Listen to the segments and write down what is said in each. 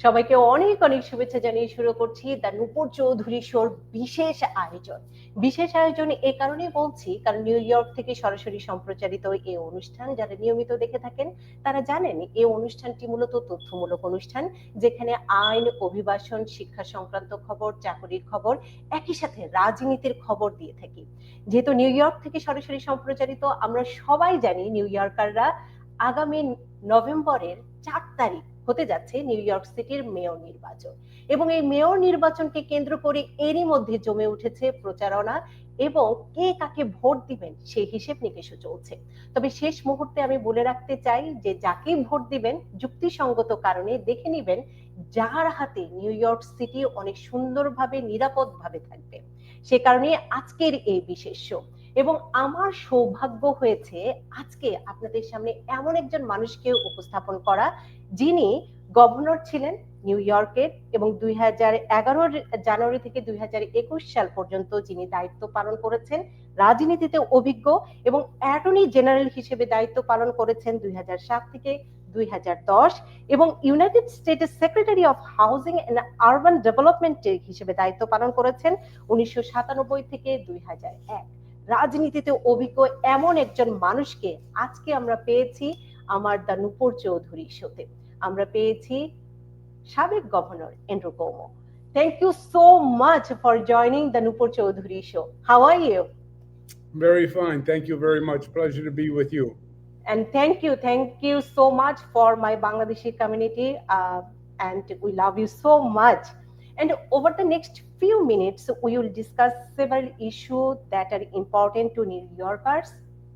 সবাইকে অনেক অনেক শুভেচ্ছা জানিয়ে শুরু করছি দ্য নূপুর চৌধুরী শোর বিশেষ আয়োজন। বিশেষ আয়োজন এ কারণে বলছি কারণ নিউ ইয়র্ক থেকে সরাসরি সম্প্রচারিত এই অনুষ্ঠান যারা নিয়মিত দেখে থাকেন তারা জানেন এই অনুষ্ঠানটি মূলত তথ্যমূলক অনুষ্ঠান, যেখানে আইন, অভিবাসন, শিক্ষা সংক্রান্ত খবর, চাকরির খবর, একই সাথে রাজনীতির খবর দিয়ে থাকি। যেহেতু নিউ ইয়র্ক থেকে সরাসরি সম্প্রচারিত, আমরা সবাই জানি নিউ ইয়র্কাররা আগামী নভেম্বরের 4 তারিখ হতে যাচ্ছে নিউ ইয়র্ক সিটির মেয়র নির্বাচন, এবং এই মেয়র নির্বাচনকে কেন্দ্র করে এরই মধ্যে জমে উঠেছে প্রচারণা এবং কে কাকে ভোট দিবেন সেই হিসেব নিকেশও চলছে। তবে শেষ মুহূর্তে আমি বলে রাখতে চাই যে যাকেই ভোট দিবেন যুক্তিসঙ্গত কারণে দেখে নিবেন যার হাতে নিউ ইয়র্ক সিটি অনেক সুন্দরভাবে নিরাপদভাবে থাকবে। সে কারণে আজকের এই বিশেষ শো, এবং আমার সৌভাগ্য হয়েছে আজকে আপনাদের সামনে এমন একজন মানুষকে উপস্থাপন করা যিনি গভর্নর ছিলেন নিউ ইয়র্কের, এবং 2011 জানুয়ারি থেকে 2021 সাল পর্যন্ত যিনি দায়িত্ব পালন করেছেন, রাজনীতিতে অভিজ্ঞ এবং অ্যাটর্নি জেনারেল হিসেবে দায়িত্ব পালন করেছেন 2007 থেকে 2010, এবং ইউনাইটেড স্টেটের secretary of housing and urban development হিসেবে দায়িত্ব পালন করেছেন 1997 থেকে 2001। রাজনীতিতে অভিজ্ঞ এমন একজন মানুষকে আজকে আমরা পেয়েছি আমার দ্য নূপুর চৌধুরী শোতে। আমরা পেয়েছি সাবেক governor Andrew Cuomo. Thank you so much for joining the Nupur Chaudhuri show. How are you? Very fine. Thank you very much. Pleasure to be with you. And thank you so much for my Bangladeshi community, and we love you so much. And over the next few minutes, we will discuss several issues that are important to New Yorkers,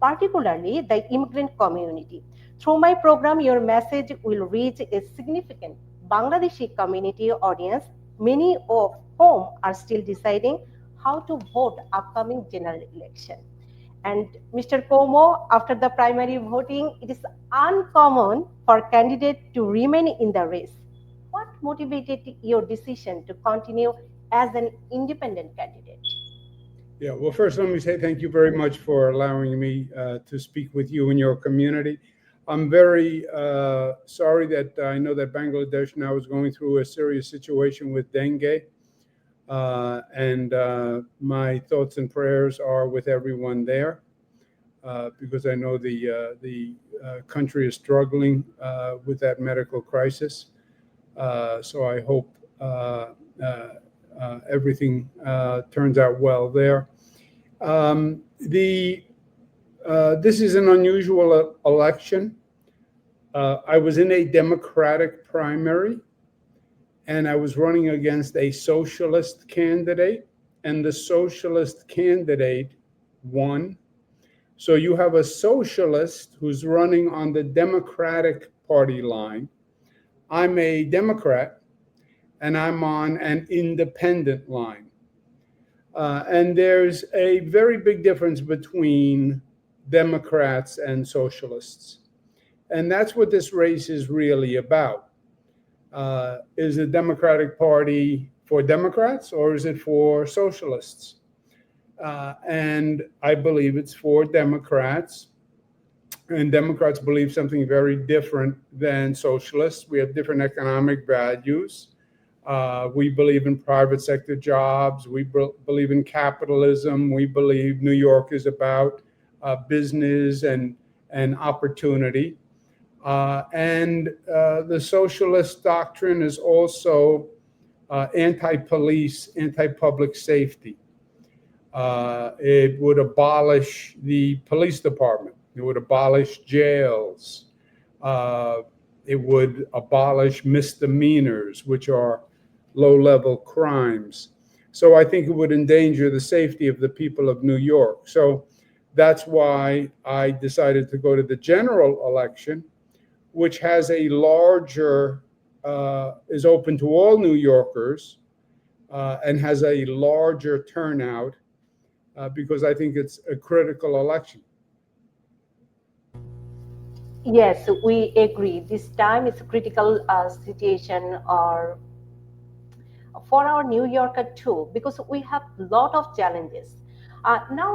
particularly the immigrant community. Through my program, your message will reach a significant Bangladeshi community audience, many of whom are still deciding how to vote upcoming general election. And Mr. Como, after the primary voting, it is uncommon for candidates to remain in the race. What motivated your decision to continue as an independent candidate? Yeah, well, first, let me say thank you very much for allowing me to speak with you and your community. I'm very sorry that I know that Bangladesh now is going through a serious situation with dengue. And my thoughts and prayers are with everyone there, because I know the country is struggling with that medical crisis. So I hope everything turns out well there. This is an unusual election. I was in a Democratic primary, and I was running against a socialist candidate, and the socialist candidate won. So you have a socialist who's running on the Democratic Party line. I'm a Democrat, and I'm on an independent line. And there's a very big difference between Democrats and socialists. And that's what this race is really about. Is the Democratic Party for Democrats, or is it for socialists? And I believe it's for Democrats. And Democrats believe something very different than socialists. We have different economic values. We believe in private sector jobs. We believe in capitalism. We believe New York is about business and opportunity. And the socialist doctrine is also anti-police, anti-public safety. It would abolish the police department. It would abolish jails. It would abolish misdemeanors, which are low-level crimes. So I think it would endanger the safety of the people of New York. So that's why I decided to go to the general election, which has a larger, is open to all New Yorkers, and has a larger turnout, because I think it's a critical election. Yes, we agree. This time is a critical situation or for our New Yorker too, because we have a lot of challenges. Now,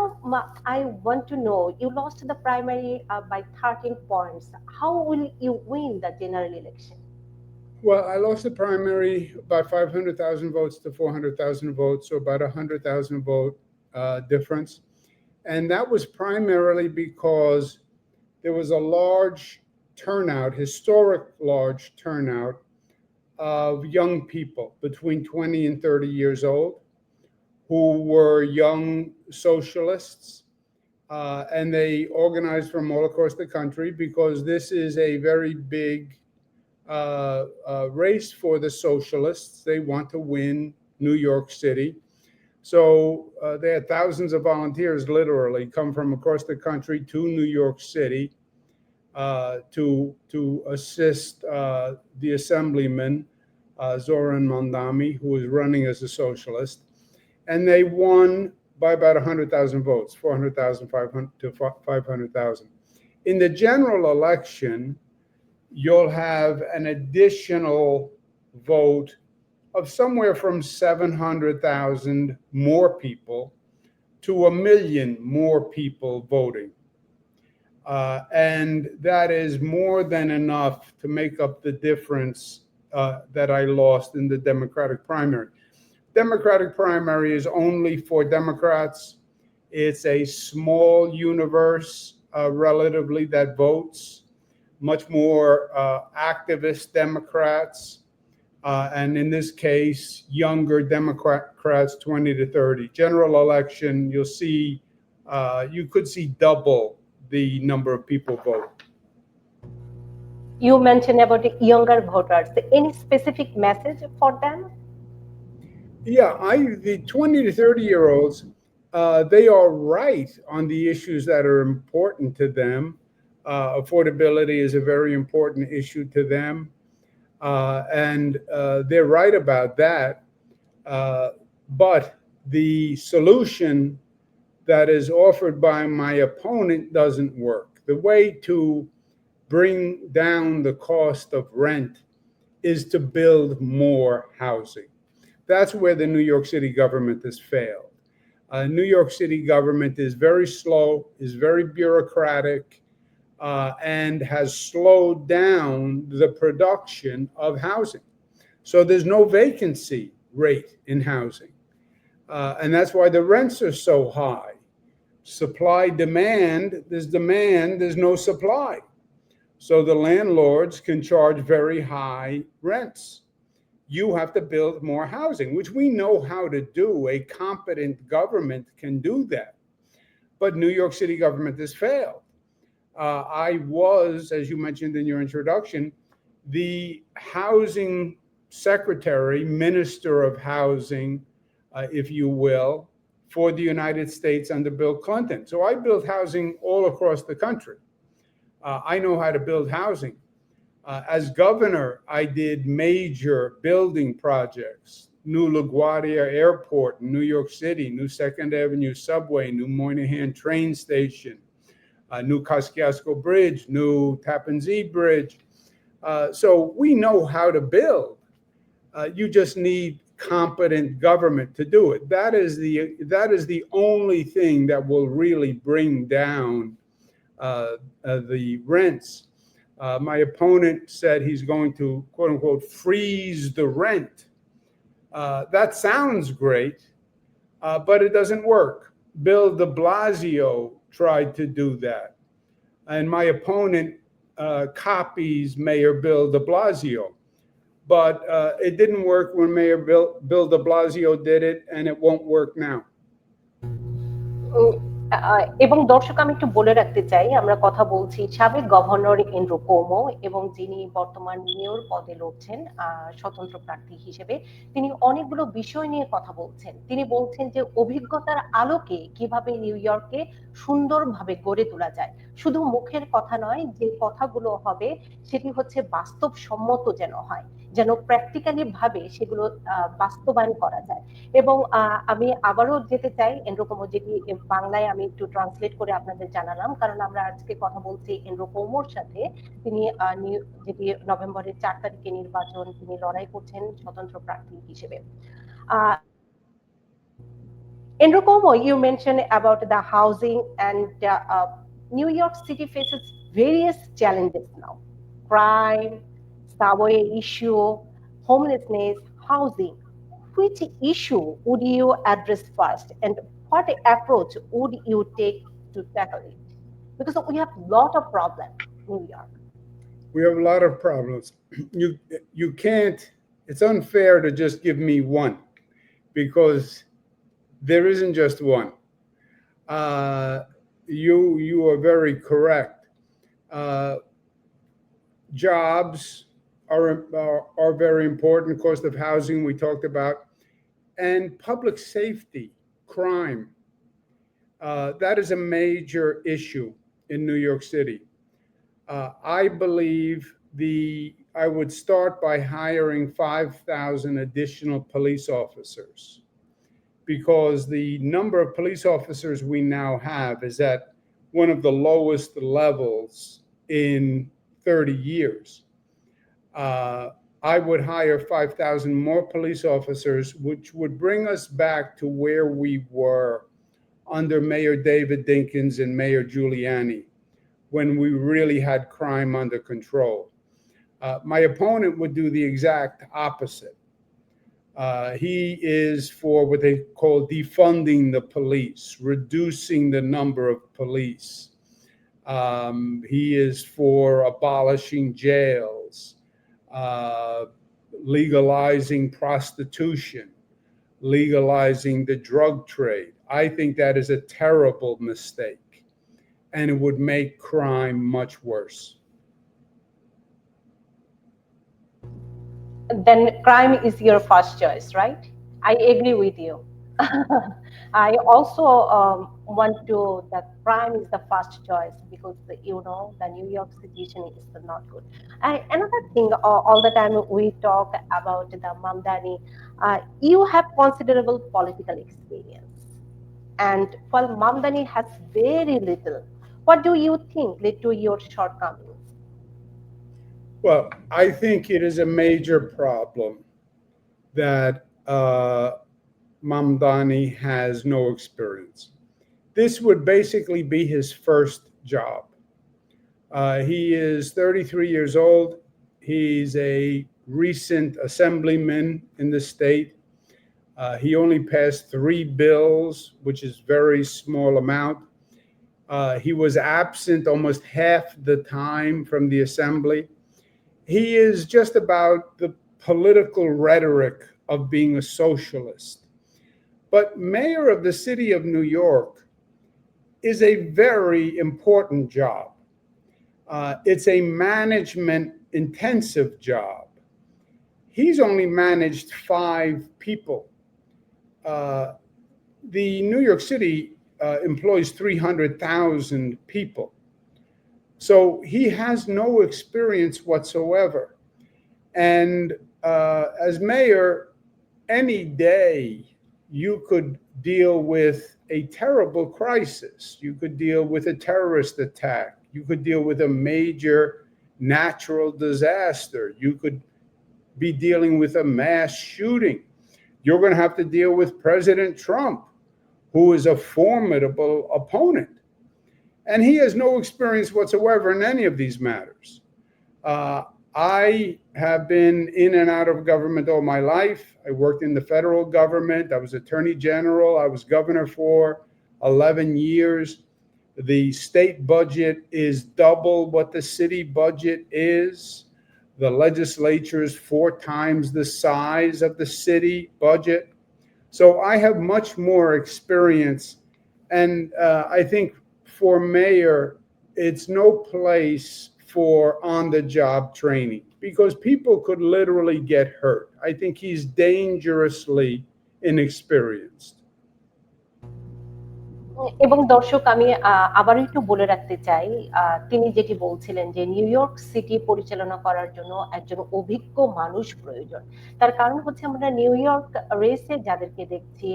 I want to know, you lost the primary by 13 points. How will you win the general election? Well, I lost the primary by 500,000 votes to 400,000 votes, so about 100,000 vote difference. And that was primarily because there was a large turnout, historic large turnout of young people between 20 and 30 years old who were young socialists. And they organized from all across the country because this is a very big race for the socialists. They want to win New York City. So they had thousands of volunteers literally come from across the country to New York City to assist the assemblyman, Zoran Mondami, who was running as a socialist. And they won by about 100,000 votes, 400,000 to 500,000. In the general election, you'll have an additional vote of somewhere from 700,000 more people to 1 million more people voting. And that is more than enough to make up the difference that I lost in the Democratic primary. Democratic primary is only for Democrats. It's a small universe relatively that votes, much more activist Democrats, and in this case, younger Democrats, 20 to 30. General election, you'll see, you could see double the number of people vote. You mentioned about the younger voters. Any specific message for them? Yeah, the 20 to 30-year-olds, they are right on the issues that are important to them. Affordability is a very important issue to them. And they're right about that. But the solution that is offered by my opponent doesn't work. The way to bring down the cost of rent is to build more housing. That's where the New York City government has failed. New York City government is very slow, is very bureaucratic, and has slowed down the production of housing. So there's no vacancy rate in housing. And that's why the rents are so high. Supply, demand, there's no supply. So the landlords can charge very high rents. You have to build more housing, which we know how to do. A competent government can do that. But New York City government has failed. I was, as you mentioned in your introduction, the housing secretary, minister of housing, if you will, for the United States under Bill Clinton. So I built housing all across the country. I know how to build housing. As governor, I did major building projects. New LaGuardia Airport in New York City, new 2nd Avenue subway, new Moynihan train station, new Kosciuszko Bridge, new Tappan Zee Bridge. So we know how to build. You just need competent government to do it. That is the only thing that will really bring down the rents. My opponent said he's going to, quote unquote, freeze the rent. That sounds great, but it doesn't work. Bill de Blasio tried to do that. And my opponent copies Mayor Bill de Blasio. But it didn't work when Mayor Bill de Blasio did it, and it won't work now. এবং দর্শক আমি একটু বলে রাখতে চাই, আমরা কথা বলছি সাবেক গভর্নর এন্ড্রু কুওমো এবং যিনি বর্তমান মেয়র পদে লড়ছেন স্বতন্ত্র প্রার্থী হিসেবে। তিনি অনেকগুলো বিষয় নিয়ে কথা বলছেন। তিনি বলছেন যে অভিজ্ঞতার আলোকে কিভাবে নিউ ইয়র্কে সুন্দরভাবে গড়ে তোলা যায়। শুধু মুখের কথা নয়, যে কথাগুলো হবে সেটি হচ্ছে বাস্তবসম্মত যেন হয়, যেন প্র্যাকটিক্যালি ভাবে সেগুলো বাস্তবায়ন করা যায়। এবং আমি আবারও যেতে চাই এন্ড্রু কুওমো, যেটি বাংলায় আমি একটু ট্রান্সলেট করে আপনাদের জানালাম, কারণ আমরা আজকে কথা বলছি এন্ড্রু কুওমোর সাথে। তিনি যেটি নভেম্বরের 4 তারিখে নির্বাচন, তিনি লড়াই করছেন স্বতন্ত্র প্রার্থী হিসেবে। Enrico Cuomo, you mentioned about the housing, and New York City faces various challenges now: crime, subway issue, homelessness, housing. Which issue would you address first, and what approach would you take to tackle it? Because we have a lot of problems in New York. We have a lot of problems. You can't. It's unfair to just give me one because there isn't just one. You are very correct. Uh, Jobs are very important. Cost of housing we talked about, and public safety, crime. That is a major issue in New York City. I believe I would start by hiring 5,000 additional police officers because the number of police officers we now have is at one of the lowest levels in 30 years. I would hire 5,000 more police officers, which would bring us back to where we were under Mayor David Dinkins and Mayor Giuliani, when we really had crime under control. My opponent would do the exact opposite. He is for what they call defunding the police, reducing the number of police. He is for abolishing jails, legalizing prostitution, legalizing the drug trade. I think that is a terrible mistake, and it would make crime much worse. Then crime is your first choice, right? I agree with you. I also want to that crime is the first choice because the New York situation is not good. Another thing, all the time we talk about the Mamdani. You have considerable political experience, and while Mamdani has very little, what do you think led to your shortcomings? Well, I think it is a major problem that Mamdani has no experience. This would basically be his first job. He is 33 years old. He's a recent assemblyman in the state. He only passed 3 bills, which is very small amount. He was absent almost half the time from the assembly. He is just about the political rhetoric of being a socialist. But mayor of the city of New York is a very important job. It's a management intensive job. He's only managed 5 people. The New York City employs 300,000 people. So he has no experience whatsoever. And as mayor, any day you could deal with a terrible crisis. You could deal with a terrorist attack. You could deal with a major natural disaster. You could be dealing with a mass shooting. You're going to have to deal with President Trump, who is a formidable opponent. And he has no experience whatsoever in any of these matters. I have been in and out of government all my life. I worked in the federal government. I was attorney general. I was governor for 11 years. The state budget is double what the city budget is. The legislature is 4 times the size of the city budget. So I have much more experience. And I think for mayor, it's no place for on-the-job training because people could literally get hurt. I think he's dangerously inexperienced. এবং দর্শক আমি আবার একটু বলে রাখতে চাই তিনি যেটি বলছিলেন যে নিউ ইয়র্ক সিটি পরিচালনা করার জন্য একজন অভিজ্ঞ মানুষ প্রয়োজন। তার কারণ হচ্ছে আমরা নিউ ইয়র্ক রেসে যাদেরকে দেখছি,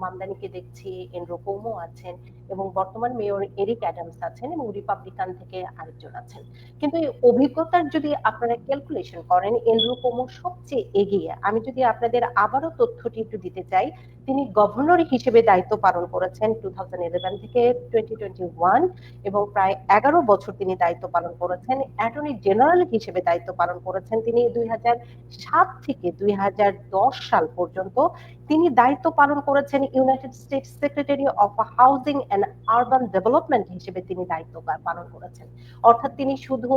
মামদানিকে দেখছি, এনরো কুওমো আছেন এবং বর্তমান মেয়র এরিক অ্যাডামস আছেন এবং রিপাবলিকান থেকে আরেকজন আছেন। কিন্তু এই অভিজ্ঞতার যদি আপনারা ক্যালকুলেশন করেন, এনরো কুওমো সবচেয়ে এগিয়ে। আমি যদি আপনাদের আবারও তথ্যটি একটু দিতে চাই, তিনি গভর্নর হিসেবে দায়িত্ব পালন করেছেন 2011 থেকে 2021 এবং প্রায় 11 বছর তিনি দায়িত্ব পালন করেছেন। অ্যাটর্নি জেনারেল হিসেবে দায়িত্ব পালন করেছেন তিনি 2007 থেকে 2010 সাল পর্যন্ত। তিনি দায়িত্ব পালন করেছেন United States secretary of housing and urban development হিসেবে তিনি দায়িত্ব পালন করেছেন। অর্থাৎ তিনি শুধু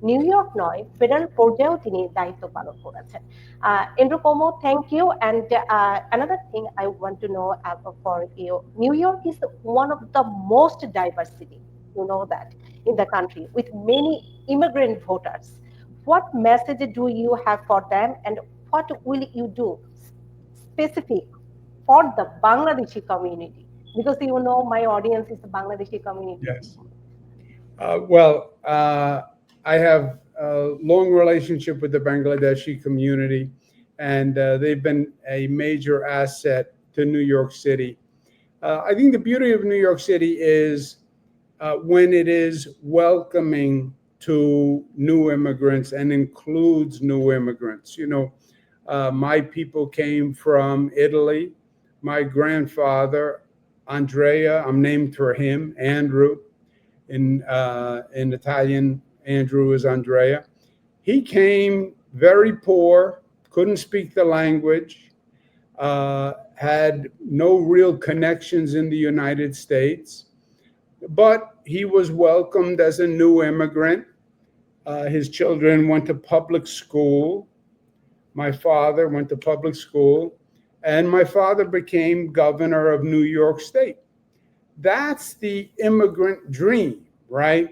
নিউ ইয়র্ক নয়, ফেডারেল পর্যায়েও তিনি দায়িত্ব পালন করেছেন। Andrew Cuomo, thank you. And another thing I want to know for you, New York is one of the most diverse city, you know that, in the country with many immigrant voters. What message do you have for them, and what will you do specific for the Bangladeshi community? Because you know my audience is the Bangladeshi community. Yes. I have a long relationship with the Bangladeshi community, and they've been a major asset to New York City. I think the beauty of New York City is when it is welcoming to new immigrants and includes new immigrants. You know, my people came from Italy. My grandfather, Andrea, I'm named for him, Andrew. In Italian, Andrew is Andrea. He came very poor, couldn't speak the language, had no real connections in the United States, but he was welcomed as a new immigrant. His children went to public school. My father went to public school, and my father became governor of New York State. That's the immigrant dream, right?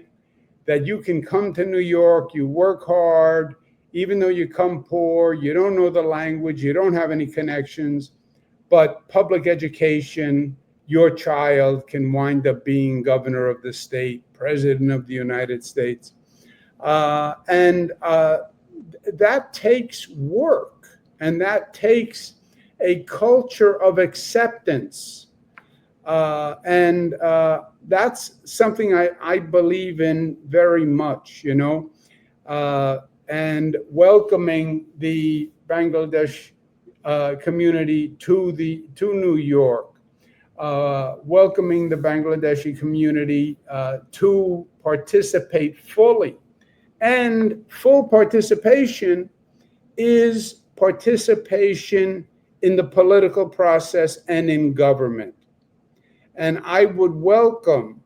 That you can come to New York, you work hard, even though you come poor, you don't know the language, you don't have any connections, but public education, your child can wind up being governor of the state, president of the United States. That takes work, and that takes a culture of acceptance. That's something I believe in very much, you know, and welcoming the Bangladesh community to New York, welcoming the Bangladeshi community to participate fully. And full participation is participation in the political process and in government. And I would welcome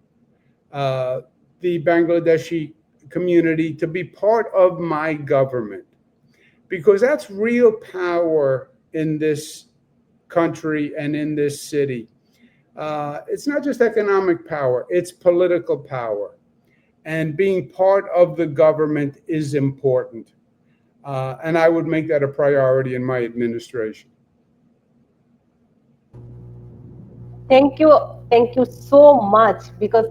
the Bangladeshi community to be part of my government, because that's real power in this country and in this city. It's not just economic power, it's political power. And being part of the government is important. And I would make that a priority in my administration. Thank you so much, because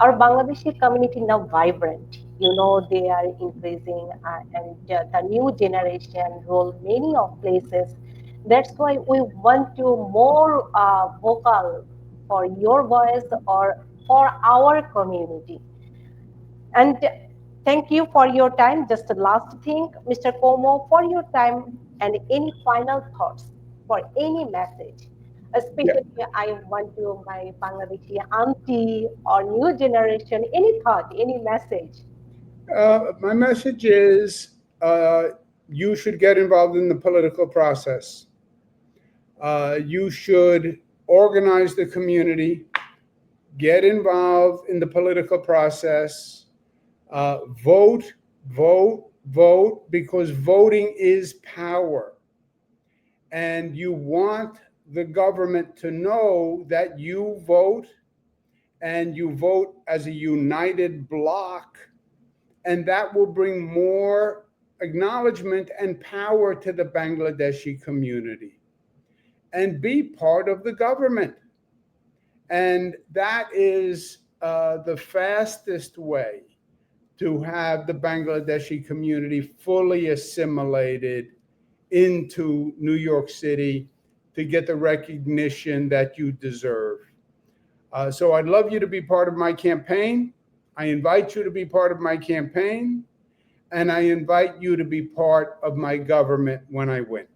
our Bangladeshi community now vibrant. You know, they are increasing, and the new generation rule many of places. That's why we want to more vocal for your voice or for our community. And thank you for your time. Just the last thing, Mr. Cuomo, for your time and any final thoughts for any message. Especially, I want to my Bangladeshi auntie or new generation, any thought, any message? My message is you should get involved in the political process. You should organize the community, get involved in the political process, vote, because voting is power. And you want the government to know that you vote, and you vote as a united bloc, and that will bring more acknowledgement and power to the Bangladeshi community. And be part of the government. And that is the fastest way to have the Bangladeshi community fully assimilated into New York City to get the recognition that you deserve. So I'd love you to be part of my campaign. I invite you to be part of my campaign, and I invite you to be part of my government when I win.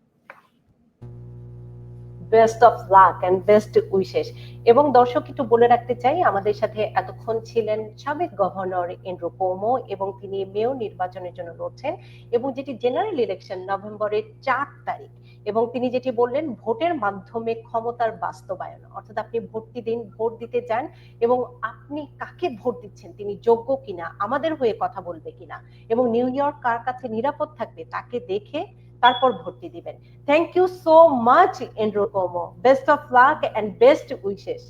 Best of luck and best wishes. এবং দর্শক একটু বলে রাখতে চাই, আমাদের সাথে এতক্ষণ ছিলেন সাবেক গভর্নর এন্ড্রু কুওমো, এবং তিনি মেয়র নির্বাচনের জন্য লড়ছেন, এবং যেটি জেনারেল ইলেকশন নভেম্বরের 4 তারিখ। এবং তিনি যেটি বললেন, ভোটের মাধ্যমে ক্ষমতার বাস্তবায়ন, অর্থাৎ আপনি ভোটটি দিন, ভোট দিতে যান, এবং আপনি কাকে ভোট দিচ্ছেন, তিনি যোগ্য কিনা, আমাদের হয়ে কথা বলবে কিনা, এবং নিউ ইয়র্ক কার কাছে নিরাপদ থাকবে তাকে দেখে তারপর ভোটটি দিবেন। Thank you so much Andrew Cuomo, best of luck and best wishes.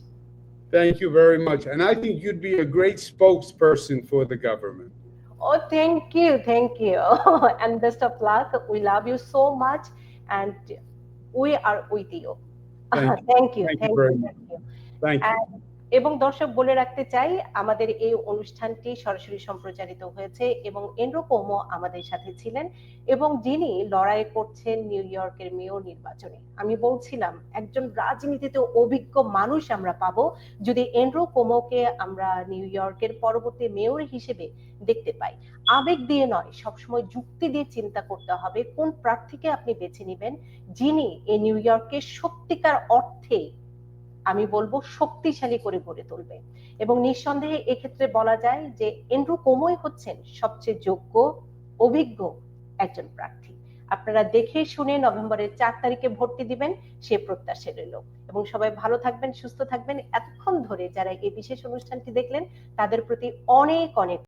Thank you very much. And I think you'd be a great spokesperson for the government. Oh, thank you, and best of luck. We love you so much, and we are with you. Thank you. Thank Thank you you, very thank much. you. Thank you. এবং দর্শক বলে রাখতে চাই, আমাদের এই অনুষ্ঠানটি সরাসরি সম্প্রচারিত হয়েছে, এবং এন্ড্রু কুওমো আমাদের সাথে ছিলেন, এবং যিনি লড়াই করছেন নিউ ইয়র্কের মেয়র নির্বাচনে। আমি বলছিলাম, একজন রাজনীতিতে অভিজ্ঞ মানুষ আমরা পাবো যদি এন্ড্রু কুওমোকে আমরা নিউ ইয়র্কের পরবর্তী মেয়র হিসেবে দেখতে পাই। আবেগ দিয়ে নয়, সবসময় যুক্তি দিয়ে চিন্তা করতে হবে কোন প্রার্থীকে আপনি বেছে নেবেন, যিনি এই নিউ ইয়র্কের সত্যিকার অর্থে, আমি বলবো, শক্তিশালী করে গড়ে তুলবে। এবং নিঃসন্দেহে এক্ষেত্রে বলা যায় যে এন্ড্রু কুওমোই হচ্ছেন সবচেয়ে যোগ্য, অভিজ্ঞ একজন প্রার্থী। আপনারা দেখে শুনে নভেম্বরের 4 তারিখে ভোটটি দিবেন, সে প্রত্যাশা রইল। এবং সবাই ভালো থাকবেন, সুস্থ থাকবেন। এতক্ষণ ধরে যারা এই বিশেষ অনুষ্ঠানটি দেখলেন, তাদের প্রতি অনেক অনেক